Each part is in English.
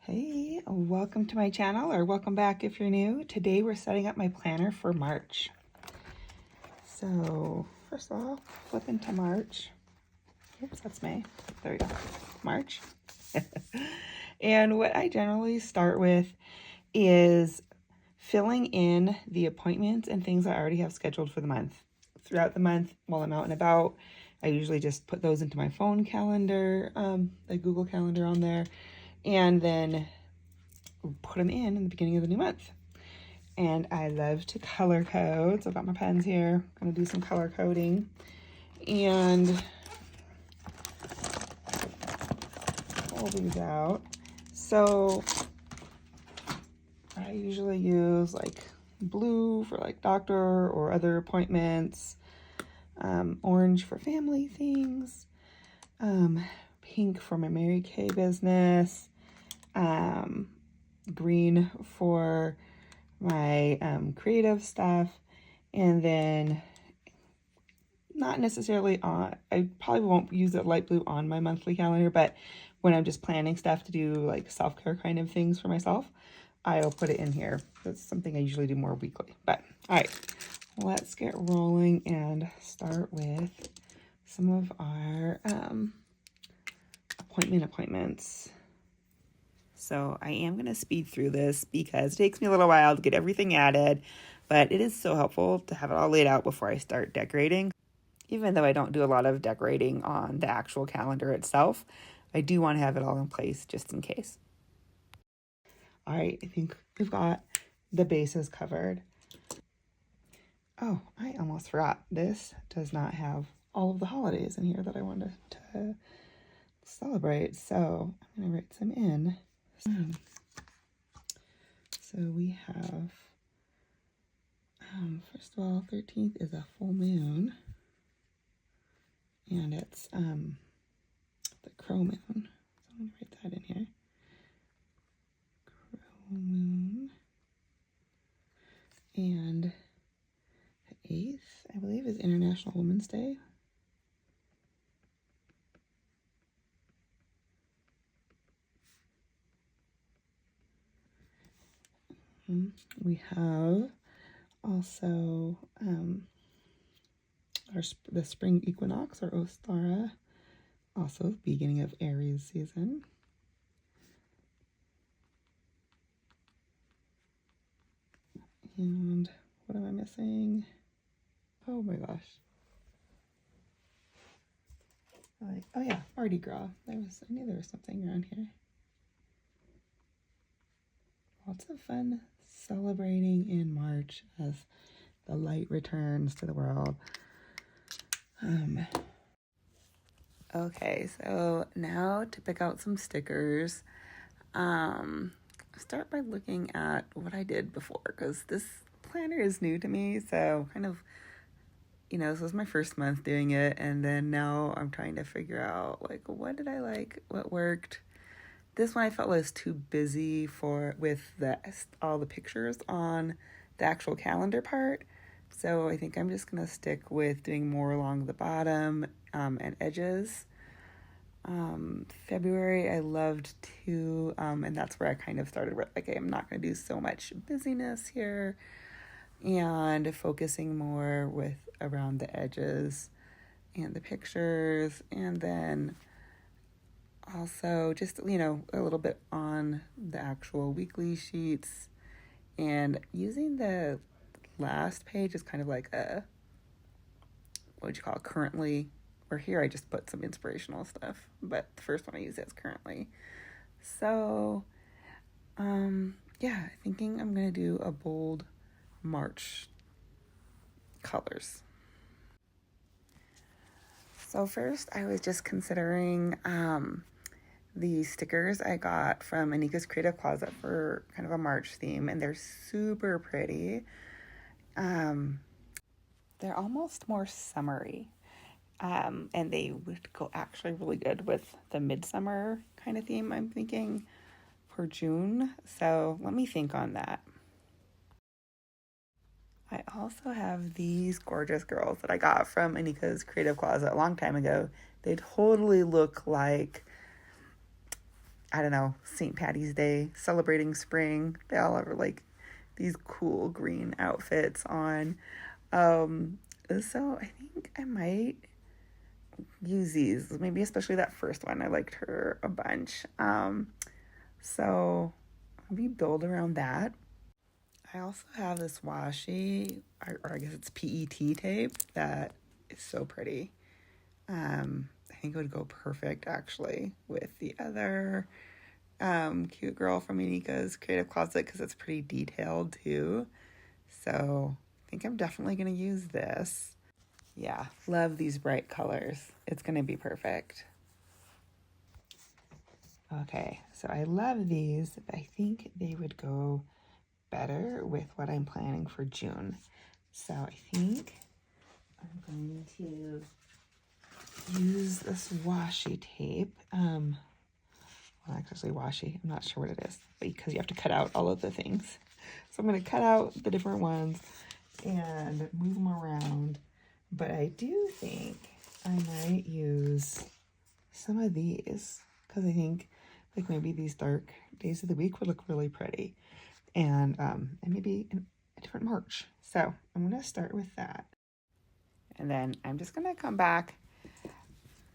Hey, welcome to my channel, or welcome back if you're new. Today we're setting up my planner for March. So first of all, flip into March. Oops, that's May. There we go. March. And what I generally start with is filling in the appointments and things I already have scheduled for the month. Throughout the month, while I'm out and about, I usually just put those into my phone calendar, the Google Calendar on there, and then put them in the beginning of the new month. And I love to color code, so I've got my pens here. I'm gonna do some color coding and pull these out. So I usually use like blue for like doctor or other appointments, orange for family things, pink for my Mary Kay business, green for my creative stuff, and then not necessarily on, I probably won't use the light blue on my monthly calendar, but when I'm just planning stuff to do like self-care kind of things for myself, I'll put it in here. That's something I usually do more weekly. But all right, let's get rolling and start with some of our appointments. So I am going to speed through this because it takes me a little while to get everything added, but it is so helpful to have it all laid out before I start decorating. Even though I don't do a lot of decorating on the actual calendar itself, I do want to have it all in place just in case. All right, I think we've got the bases covered. Oh, I almost forgot. This does not have all of the holidays in here that I wanted to celebrate, so I'm going to write some in. So we have, first of all, 13th is a full moon, and it's the crow moon. So I'm going to write that in here. Crow moon. And the 8th, I believe, is International Women's Day. We have also the spring equinox, or Ostara, also the beginning of Aries season. And what am I missing? Oh my gosh. Oh yeah, Mardi Gras. I knew there was something around here. Lots of fun celebrating in March as the light returns to the world. Okay, so now to pick out some stickers. Start by looking at what I did before, because this planner is new to me, so kind of, this was my first month doing it, and then now I'm trying to figure out, like, what did I like, what worked. This one I felt was too busy with all the pictures on the actual calendar part, so I think I'm just going to stick with doing more along the bottom and edges. February I loved too, and that's where I kind of started with, like, I'm not going to do so much busyness here, and focusing more around the edges and the pictures, and then also just, a little bit on the actual weekly sheets, and using the last page as kind of like a, what would you call it, currently, or here I just put some inspirational stuff, but the first one I use as currently. So, yeah, thinking I'm going to do a bold March colors. So first I was just considering the stickers I got from Anika's Creative Closet for kind of a March theme, and they're super pretty. They're almost more summery, and they would go actually really good with the midsummer kind of theme I'm thinking for June. So let me think on that. I also have these gorgeous girls that I got from Anika's Creative Closet a long time ago. They totally look like I don't know, St. Patty's Day, celebrating spring. They all have like these cool green outfits on. So I think I might use these, maybe especially that first one. I liked her a bunch. So maybe build around that. I also have this washi, or I guess it's PET tape that is so pretty. I think it would go perfect actually with the other cute girl from Unika's Creative Closet because it's pretty detailed too. So I think I'm definitely going to use this. Yeah, love these bright colors. It's going to be perfect. Okay, so I love these, but I think they would go better with what I'm planning for June. So I think I'm going to use this washi tape. Well, actually washi, I'm not sure what it is, because you have to cut out all of the things. So I'm going to cut out the different ones and move them around. But I do think I might use some of these because I think like maybe these dark days of the week would look really pretty, and maybe a different March. So I'm going to start with that. And then I'm just going to come back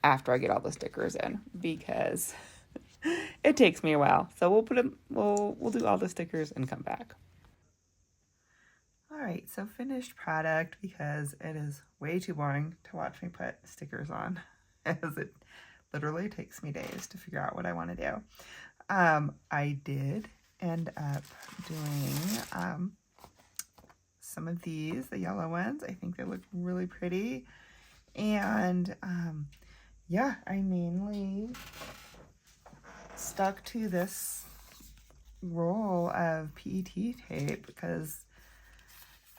after I get all the stickers in because it takes me a while. So we'll put them, we'll do all the stickers and come back. All right, so finished product because it is way too boring to watch me put stickers on as it literally takes me days to figure out what I want to do. I did end up doing some of these, the yellow ones. I think they look really pretty. And yeah, I mainly stuck to this roll of PET tape because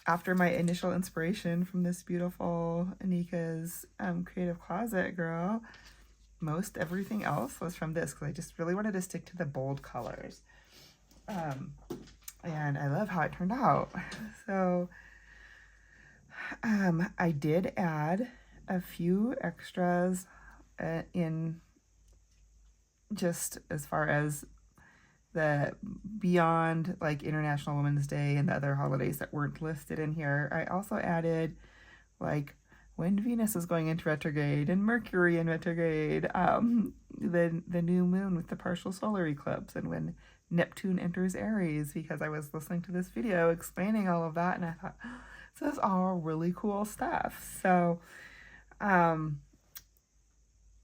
after my initial inspiration from this beautiful Anika's Creative Closet girl, most everything else was from this because I just really wanted to stick to the bold colors. And I love how it turned out. So I did add a few extras in just as far as the beyond like International Women's Day and the other holidays that weren't listed in here. I also added like when Venus is going into retrograde and Mercury in retrograde, the new moon with the partial solar eclipse, and when Neptune enters Aries, because I was listening to this video explaining all of that and I thought, oh, this is all really cool stuff. So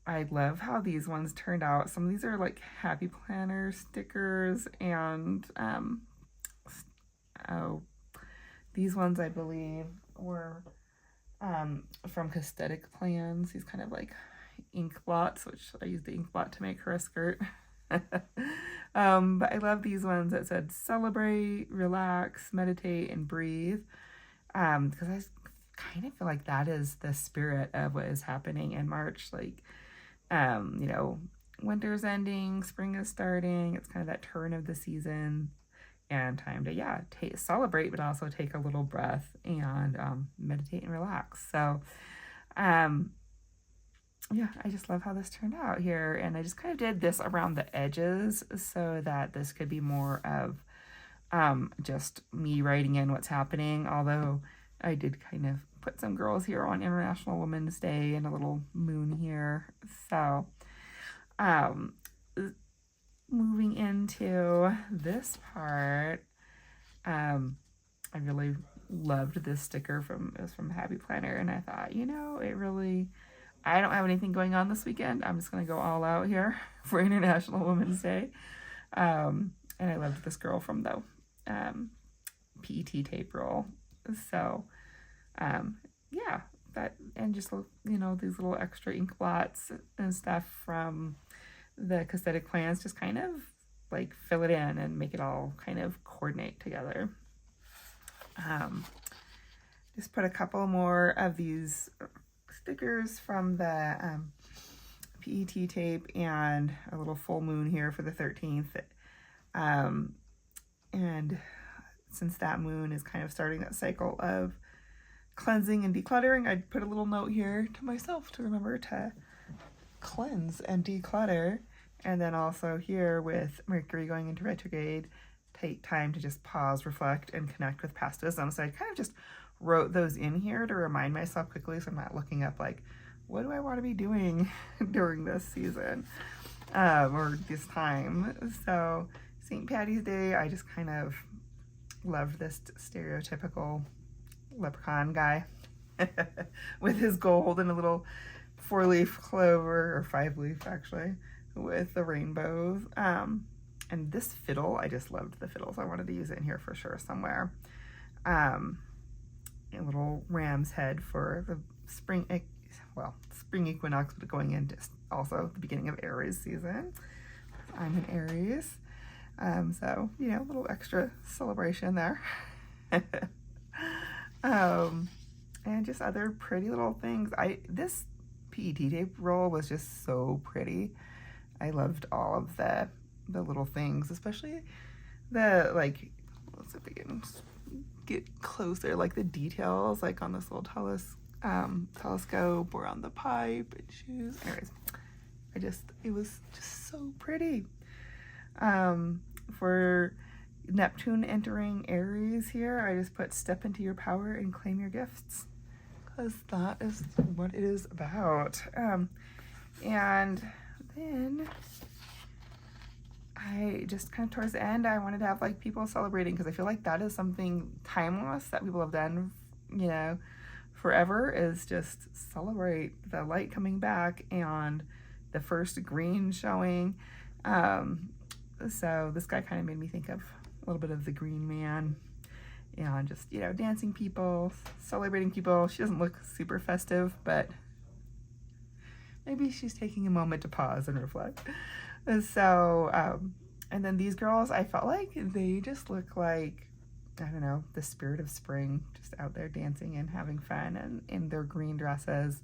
I love how these ones turned out. Some of these are like Happy Planner stickers, and these ones I believe were from Cosmetic Plans. These kind of like ink blots, which I used the ink blot to make her a skirt. But I love these ones that said celebrate, relax, meditate, and breathe. Because I kind of feel like that is the spirit of what is happening in March. Like, you know, winter's ending, spring is starting. It's kind of that turn of the season and time to, yeah, celebrate, but also take a little breath and meditate and relax. So, yeah, I just love how this turned out here. And I just kind of did this around the edges so that this could be more of just me writing in what's happening. Although I did kind of put some girls here on International Women's Day and a little moon here. So, moving into this part, I really loved this sticker it was from Happy Planner, and I thought, you know, I don't have anything going on this weekend. I'm just going to go all out here for International Women's Day. And I loved this girl from the PET tape roll. So, yeah, that, and just, you know, these little extra ink blots and stuff from the Cosmetic Plans, just kind of like fill it in and make it all kind of coordinate together. Just put a couple more of these stickers from the PET tape and a little full moon here for the 13th. And since that moon is kind of starting that cycle of cleansing and decluttering, I'd put a little note here to myself to remember to cleanse and declutter. And then also here with Mercury going into retrograde, take time to just pause, reflect, and connect with past wisdom. So I kind of just wrote those in here to remind myself quickly, so I'm not looking up like, what do I want to be doing during this season or this time. So St. Patty's Day, I just kind of loved this stereotypical leprechaun guy with his gold and a little 4-leaf clover, or 5-leaf actually, with the rainbows. And this fiddle, I just loved the fiddle, so I wanted to use it in here for sure somewhere. A little ram's head for the spring equinox, but going into also the beginning of Aries season. I'm an Aries. So, you know, a little extra celebration there. And just other pretty little things. This PET tape roll was just so pretty. I loved all of the little things, especially the, like, let's see if we can get closer, like the details, like on this little telescope or on the pipe and shoes. Anyways, it was just so pretty. For Neptune entering Aries here, I just put step into your power and claim your gifts, because that is what it is about. And then I just kind of towards the end, I wanted to have like people celebrating, because I feel like that is something timeless that people have done, you know, forever, is just celebrate the light coming back and the first green showing. So this guy kind of made me think of a little bit of the Green Man, and just, you know, dancing people, celebrating people. She doesn't look super festive, but maybe she's taking a moment to pause and reflect. So, and then these girls, I felt like they just look like, I don't know, the spirit of spring, just out there dancing and having fun, and in their green dresses.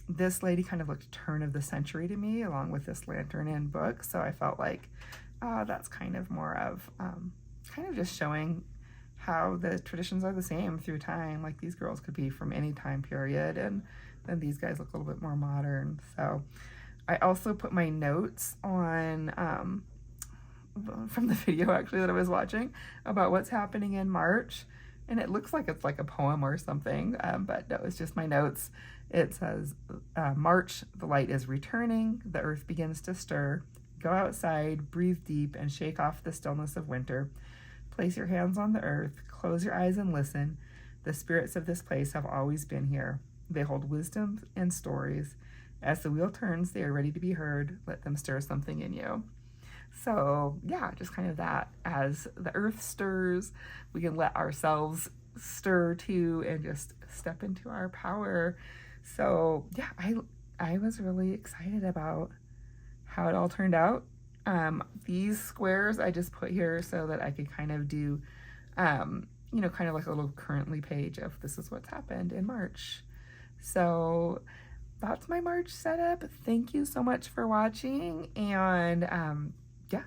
This lady kind of looked turn of the century to me, along with this lantern and book. So I felt like, that's kind of more of, kind of just showing how the traditions are the same through time. Like, these girls could be from any time period, and then these guys look a little bit more modern. So I also put my notes on, from the video actually that I was watching, about what's happening in March. And it looks like it's like a poem or something, but no, it's just my notes. It says, March, the light is returning, the earth begins to stir. Go outside, breathe deep, and shake off the stillness of winter. Place your hands on the earth, close your eyes and listen. The spirits of this place have always been here. They hold wisdom and stories. As the wheel turns, they are ready to be heard. Let them stir something in you. So yeah, just kind of that. As the earth stirs, we can let ourselves stir too, and just step into our power. So yeah, I was really excited about how it all turned out. These squares I just put here so that I could kind of do, you know, kind of like a little currently page of this is what's happened in March. So that's my March setup. Thank you so much for watching, and yeah,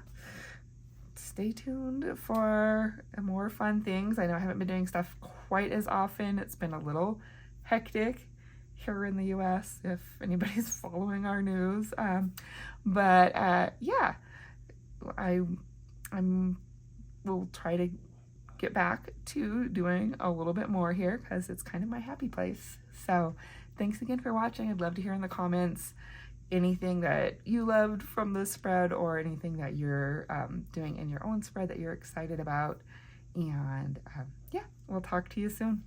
stay tuned for more fun things. I know I haven't been doing stuff quite as often. It's been a little hectic here in the US, if anybody's following our news. But yeah, I will try to get back to doing a little bit more here, because it's kind of my happy place. So thanks again for watching. I'd love to hear in the comments anything that you loved from this spread, or anything that you're doing in your own spread that you're excited about. And yeah, we'll talk to you soon.